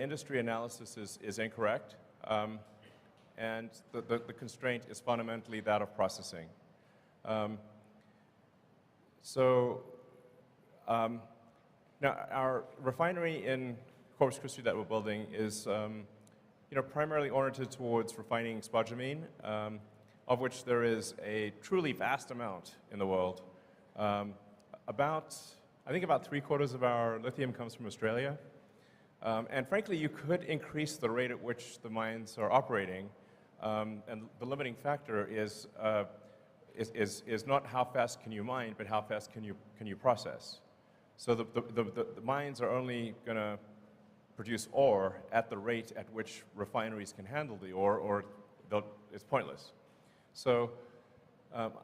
industry analysis is incorrect, and the constraint is fundamentally that of processing. Now, our refinery in Corpus Christi that we're building is primarily oriented towards refining spodumene, of which there is a truly vast amount in the world. I think about 3/4 of our lithium comes from Australia. And frankly, you could increase the rate at which the mines are operating, and the limiting factor is not how fast can you mine, but how fast can you process. So the mines are only going to produce ore at the rate at which refineries can handle the ore, or it's pointless. So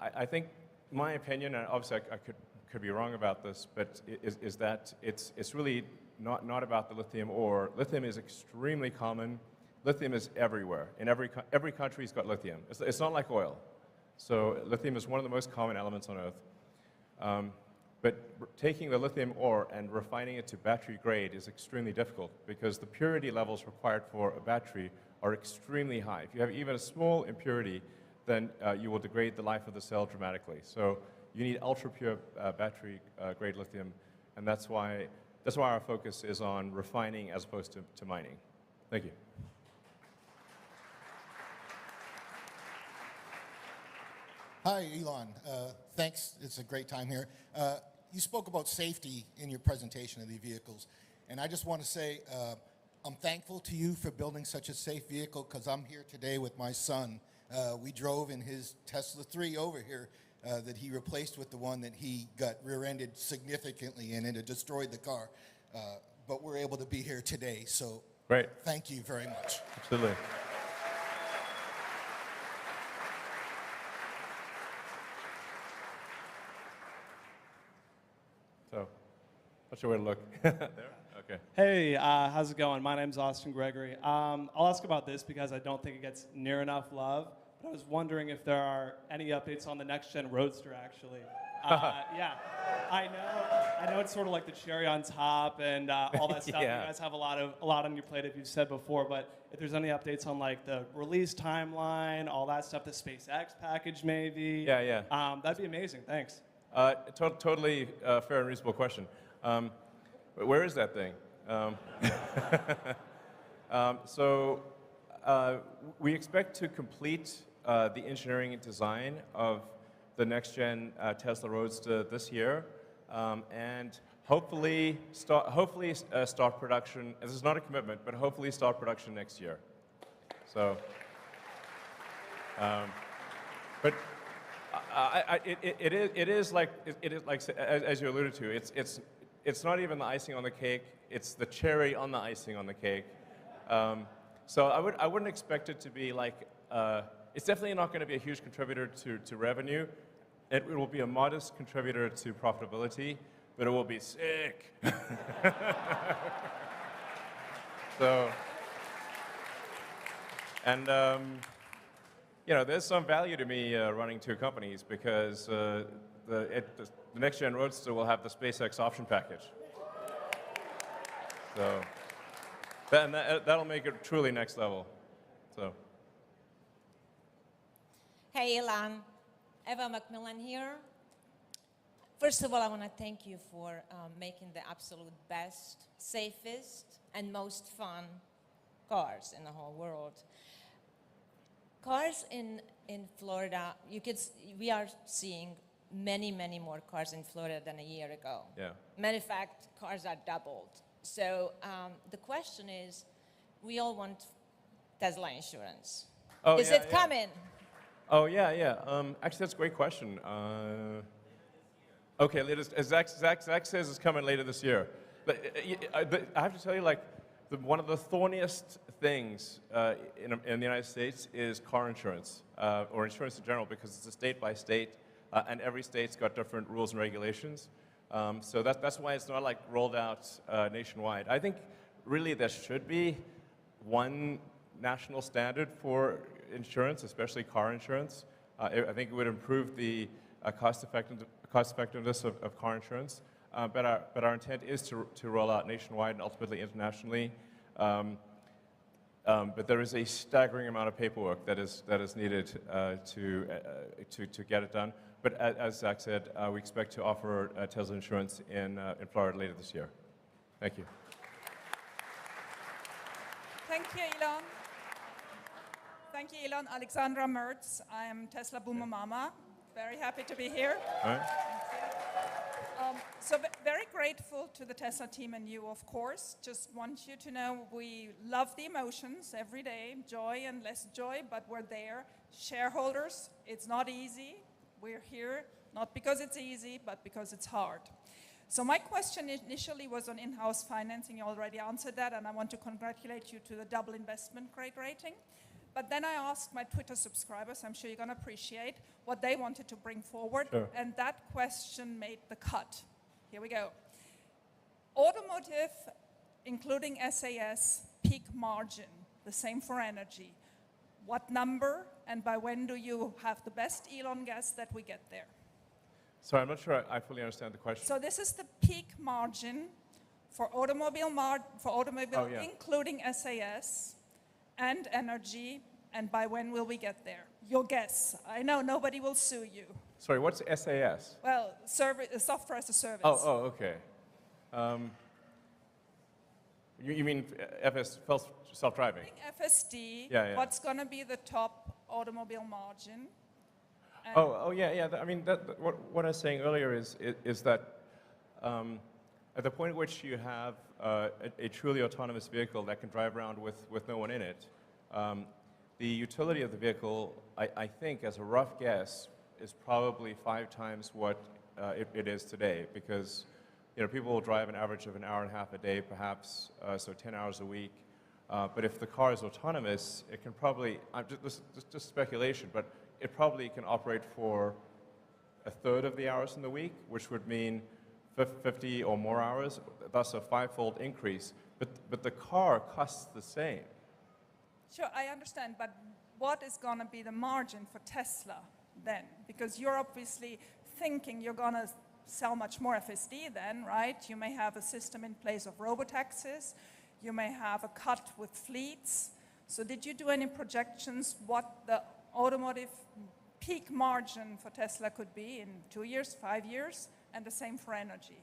I think my opinion, and obviously I could be wrong about this, but is that it's really not about the lithium ore. Lithium is extremely common. Lithium is everywhere. In every country's got lithium. It's not like oil. So lithium is one of the most common elements on Earth. But taking the lithium ore and refining it to battery grade is extremely difficult because the purity levels required for a battery are extremely high. If you have even a small impurity, then you will degrade the life of the cell dramatically. So you need ultra-pure battery grade lithium, and that's why our focus is on refining as opposed to mining. Thank you. Hi, Elon. Thanks. It's a great time here. You spoke about safety in your presentation of the vehicles, and I just want to say I'm thankful to you for building such a safe vehicle because I'm here today with my son. We drove in his Tesla 3 over here that he replaced with the one that he got rear-ended significantly in, and it destroyed the car. But we're able to be here today, so great. Thank you very much. Absolutely. So, what's your way to look? There? Okay. Hey, how's it going? My name's Austin Gregory. I'll ask about this because I don't think it gets near enough love. But I was wondering if there are any updates on the next-gen Roadster, actually. Yeah, I know it's sort of like the cherry on top and all that stuff. Yeah. You guys have a lot on your plate, as you've said before. But if there's any updates on like the release timeline, all that stuff, the SpaceX package, maybe. Yeah. That'd be amazing. Thanks. Totally fair and reasonable question. Where is that thing? We expect to complete the engineering and design of the next-gen Tesla Roadster this year, and hopefully start production. This is not a commitment, but hopefully start production next year. So, but. It is like as you alluded to. It's not even the icing on the cake. It's the cherry on the icing on the cake. So I wouldn't expect it to be like. It's definitely not going to be a huge contributor to revenue. It will be a modest contributor to profitability, but it will be sick. So, and. There's some value to me running two companies because the next-gen Roadster will have the SpaceX option package. So that'll make it truly next level. So. Hey, Elon. Eva McMillan here. First of all, I want to thank you for making the absolute best, safest, and most fun cars in the whole world. Cars in Florida, we are seeing many more cars in Florida than a year ago. Yeah. Matter of fact, cars are doubled. So the question is, we all want Tesla insurance. Oh, is it coming? Oh, yeah. Actually, that's a great question. Okay, Zach says it's coming later this year. But I have to tell you, like, one of the thorniest things in the United States is car insurance, or insurance in general, because it's a state by state, and every state's got different rules and regulations. So that's why it's not like rolled out nationwide. I think really there should be one national standard for insurance, especially car insurance. I think it would improve the cost effectiveness of car insurance. But our intent is to roll out nationwide and ultimately internationally. But there is a staggering amount of paperwork that is needed to get it done. But as Zach said, we expect to offer Tesla insurance in Florida later this year. Thank you. Thank you, Elon. Thank you, Elon. Alexandra Mertz. I am Tesla Boomer Mama. Very happy to be here. All right. So very grateful to the Tesla team and you, of course. Just want you to know we love the emotions every day, joy and less joy, but we're there. Shareholders, it's not easy. We're here not because it's easy, but because it's hard. So my question initially was on in-house financing. You already answered that, and I want to congratulate you to the double investment grade rating. But then I asked my Twitter subscribers, I'm sure you're going to appreciate, what they wanted to bring forward. Sure. And that question made the cut. Here we go. Automotive, including SAS, peak margin, the same for energy. What number and by when do you have the best Elon guess that we get there? Sorry, I'm not sure I fully understand the question. So this is the peak margin for automobile, Oh, yeah. including SAS and energy, and by when will we get there? Your guess. I know nobody will sue you. Sorry, what's SAS? Well, software as a service. Oh, okay. You mean self-driving? FSD, Yeah. what's going to be the top automobile margin? And Yeah. I mean, what I was saying earlier is that at the point at which you have a truly autonomous vehicle that can drive around with no one in it, the utility of the vehicle, I think, as a rough guess, is probably 5 times what it is today, because people will drive an average of an hour and a half a day, perhaps, so 10 hours a week. But if the car is autonomous, it can probably, just speculation, but it probably can operate for a third of the hours in the week, which would mean 50 or more hours, thus a 5-fold increase. But the car costs the same. Sure, I understand, but what is going to be the margin for Tesla then? Because you're obviously thinking you're going to sell much more FSD then, right? You may have a system in place of robotaxis. You may have a cut with fleets. So did you do any projections what the automotive peak margin for Tesla could be in 2 years, 5 years, and the same for energy?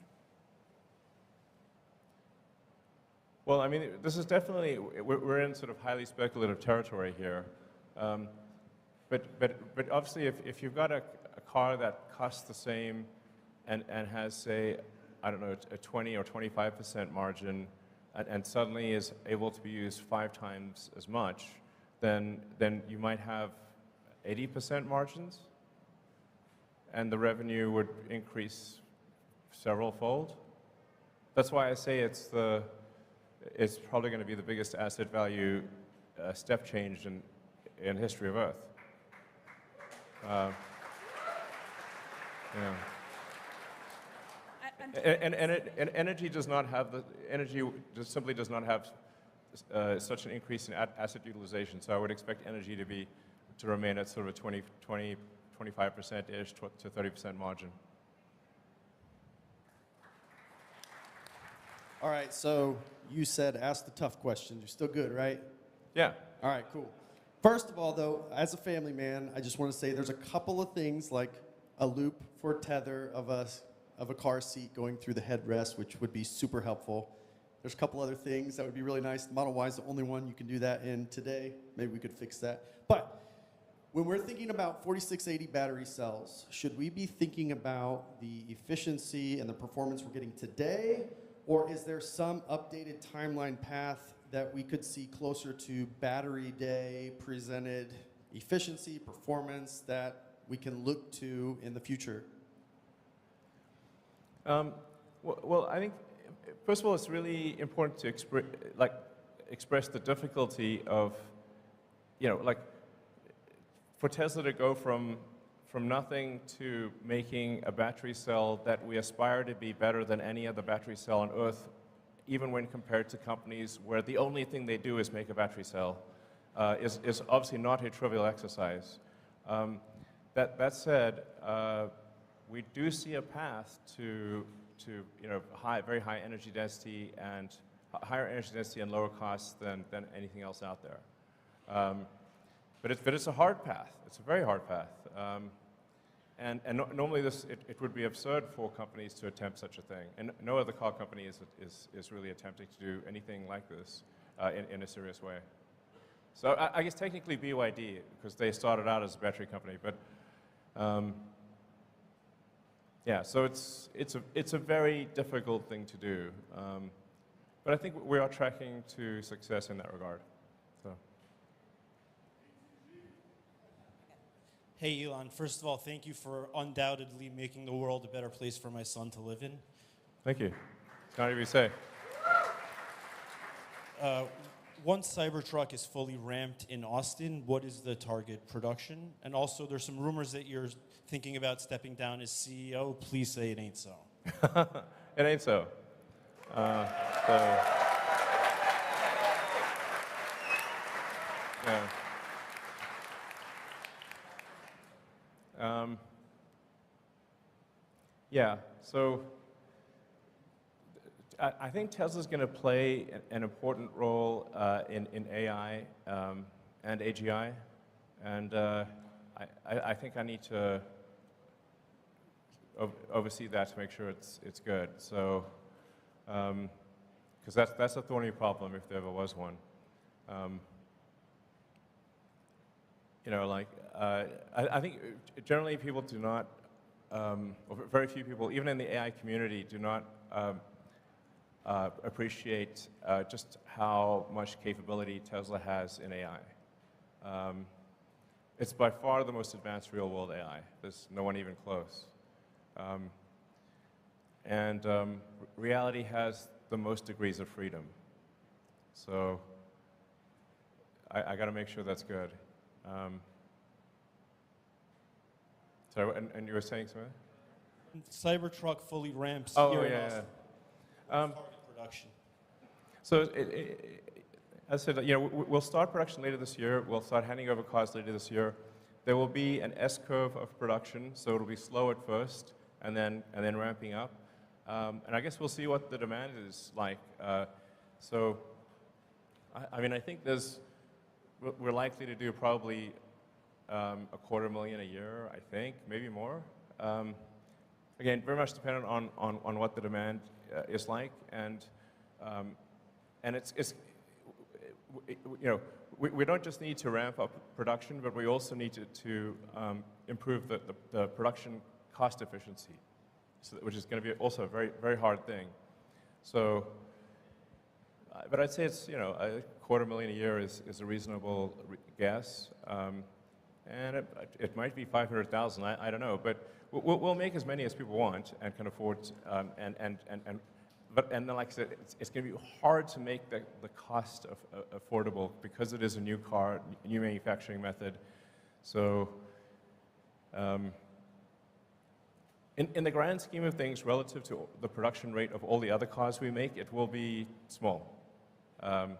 Well, I mean, this is definitely, we're in sort of highly speculative territory here. But obviously, if you've got a car that costs the same and has, say, I don't know, a 20 or 25% margin, and suddenly is able to be used 5 times as much, then you might have 80% margins, and the revenue would increase several-fold. That's why I say it's probably going to be the biggest asset value step change in the history of Earth. And energy does not have simply does not have such an increase in asset utilization. So I would expect energy to remain at sort of a 25%-ish to 30% margin. All right, so you said ask the tough questions. You're still good, right? Yeah. All right, cool. First of all, though, as a family man, I just want to say there's a couple of things like a loop for tether of a car seat going through the headrest, which would be super helpful. There's a couple other things that would be really nice. The Model Y is the only one you can do that in today. Maybe we could fix that. But when we're thinking about 4680 battery cells, should we be thinking about the efficiency and the performance we're getting today? Or is there some updated timeline path that we could see closer to battery day presented efficiency, performance that we can look to in the future? Well, I think, first of all, it's really important to express the difficulty of, for Tesla to go from nothing to making a battery cell that we aspire to be better than any other battery cell on Earth, even when compared to companies where the only thing they do is make a battery cell, is obviously not a trivial exercise. That said, we do see a path to very high energy density and higher energy density and lower cost than anything else out there. But it's a hard path. It's a very hard path. Normally it would be absurd for companies to attempt such a thing. And no other car company is really attempting to do anything like this in a serious way. So I guess technically BYD, because they started out as a battery company, but yeah, so it's a very difficult thing to do. But I think we are tracking to success in that regard. So. Hey, Elon. First of all, thank you for undoubtedly making the world a better place for my son to live in. Thank you. It's kind of you say. Once Cybertruck is fully ramped in Austin, what is the target production? And also, there's some rumors that you're thinking about stepping down as CEO. Please say it ain't so. It ain't so. Yeah. Yeah, so I think Tesla's going to play an important role in AI and AGI, and I think I need to oversee that to make sure it's good. So, because that's a thorny problem if there ever was one. You know, like I think generally people do not, or very few people, even in the AI community, do not appreciate just how much capability Tesla has in AI. It's by far the most advanced real-world AI. There's no one even close. Reality has the most degrees of freedom. So I got to make sure that's good. So, and you were saying something? Cybertruck fully ramps Oh, here in yeah, Austin. yeah. Target production. So, as I said, you know, we'll start production later this year. We'll start handing over cars later this year. There will be an S-curve of production, so it'll be slow at first, and then ramping up. And I guess we'll see what the demand is like. So, I mean, I think we're likely to do probably 250,000 a year, I think, maybe more. Again, very much dependent on what the demand is like, and it's you know, we don't just need to ramp up production, but we also need to improve the production cost efficiency, which is going to be also a very, very hard thing. So, but I'd say it's, you know, 250,000 a year is a reasonable guess. And it might be 500,000, I don't know, but we'll make as many as people want and can afford, but then, like I said, it's going to be hard to make the cost affordable because it is a new car, a new manufacturing method. So, in the grand scheme of things, relative to the production rate of all the other cars we make, it will be small, but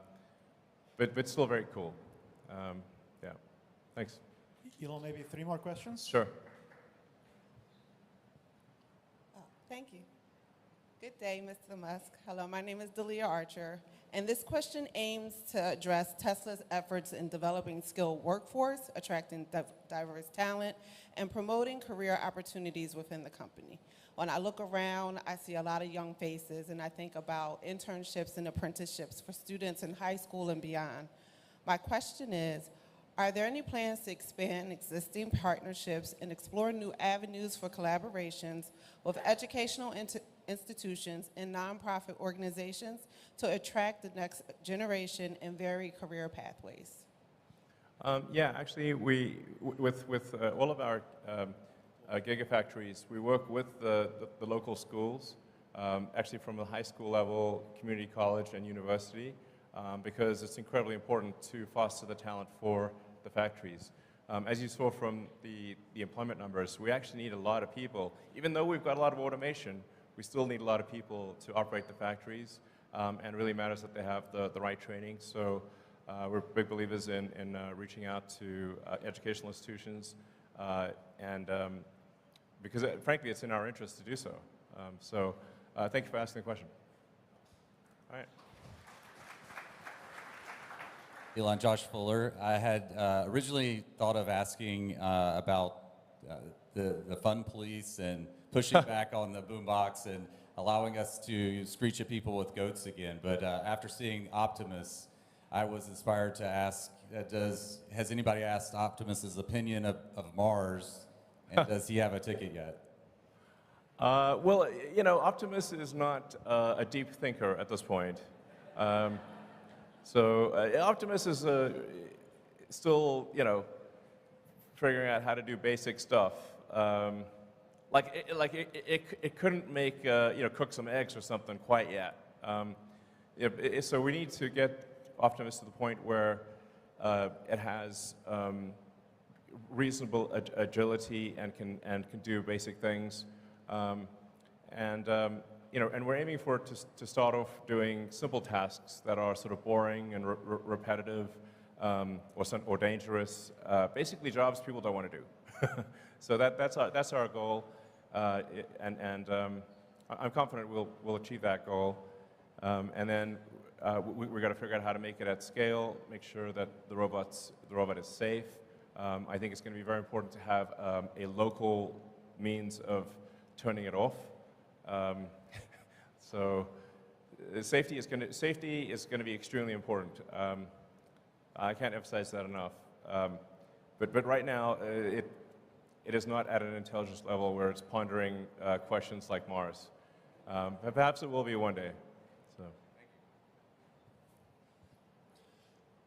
still very cool. Yeah, thanks. Elon, maybe 3 more questions? Sure. Oh, thank you. Good day, Mr. Musk. Hello, my name is Delia Archer, and this question aims to address Tesla's efforts in developing skilled workforce, attracting diverse talent, and promoting career opportunities within the company. When I look around, I see a lot of young faces, and I think about internships and apprenticeships for students in high school and beyond. My question is, are there any plans to expand existing partnerships and explore new avenues for collaborations with educational institutions and nonprofit organizations to attract the next generation and vary career pathways? Yeah, actually, with all of our gigafactories, we work with the local schools, actually from the high school level, community college, and university, because it's incredibly important to foster the talent for the factories. As you saw from the employment numbers, we actually need a lot of people. Even though we've got a lot of automation, we still need a lot of people to operate the factories, and it really matters that they have the right training. So we're big believers in reaching out to educational institutions, and because frankly, it's in our interest to do so. So thank you for asking the question. All right. Elon, Josh Fuller. I had originally thought of asking about the fun police and pushing back on the boombox and allowing us to screech at people with goats again. But after seeing Optimus, I was inspired to ask, has anybody asked Optimus's opinion of Mars, and does he have a ticket yet? Well, you know, Optimus is not a deep thinker at this point. Optimus is still, you know, figuring out how to do basic stuff. It couldn't make, you know, cook some eggs or something quite yet. So we need to get Optimus to the point where it has reasonable agility and can do basic things. You know, and we're aiming for it to start off doing simple tasks that are sort of boring and repetitive or dangerous, basically jobs people don't want to do. So that's our goal, I'm confident we'll achieve that goal. And then we've got to figure out how to make it at scale, make sure that the robot is safe. I think it's going to be very important to have a local means of turning it off. So safety is going to be extremely important. I can't emphasize that enough. But right now, it is not at an intelligence level where it's pondering questions like Mars. But perhaps it will be one day. So.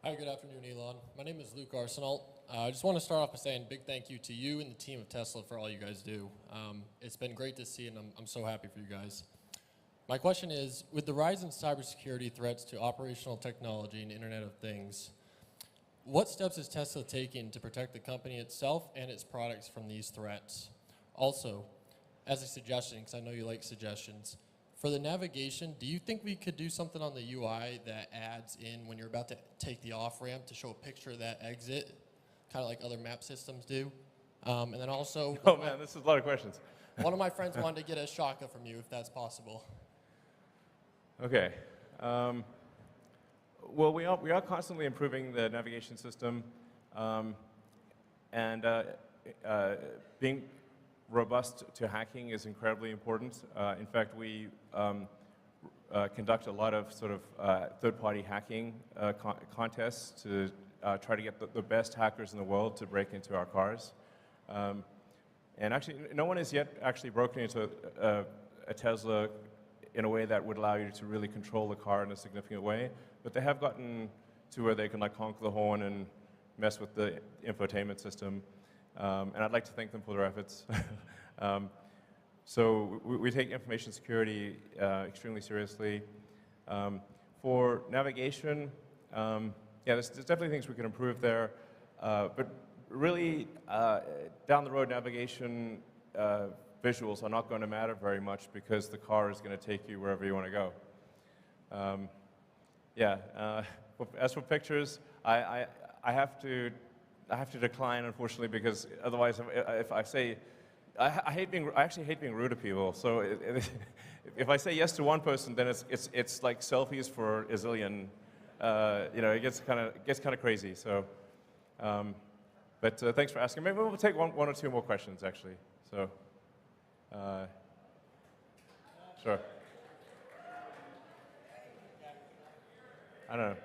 Hi, good afternoon, Elon. My name is Luke Arsenault. I just want to start off by saying a big thank you to you and the team of Tesla for all you guys do. It's been great to see, and I'm so happy for you guys. My question is, with the rise in cybersecurity threats to operational technology and Internet of Things, what steps is Tesla taking to protect the company itself and its products from these threats? Also, as a suggestion, because I know you like suggestions, for the navigation, do you think we could do something on the UI that adds in when you're about to take the off-ramp to show a picture of that exit, kind of like other map systems do? And then also... Oh man, this is a lot of questions. One of my friends wanted to get a shaka from you, if that's possible. Okay. Well, we are constantly improving the navigation system, being robust to hacking is incredibly important. In fact, we conduct a lot of sort of third-party hacking contests to try to get the best hackers in the world to break into our cars. And actually, no one has yet actually broken into a Tesla in a way that would allow you to really control the car in a significant way. But they have gotten to where they can like honk the horn and mess with the infotainment system. And I'd like to thank them for their efforts. So we take information security extremely seriously. For navigation, yeah, there's definitely things we can improve there. But really, down the road, navigation visuals are not going to matter very much because the car is going to take you wherever you want to go. As for pictures, I have to decline, unfortunately, because otherwise, if I say, I actually hate being rude to people. So if I say yes to one person, then it's like selfies for a zillion. You know, it gets kind of crazy. So, but thanks for asking. Maybe we'll take one or two more questions, actually. So, sure. I don't know.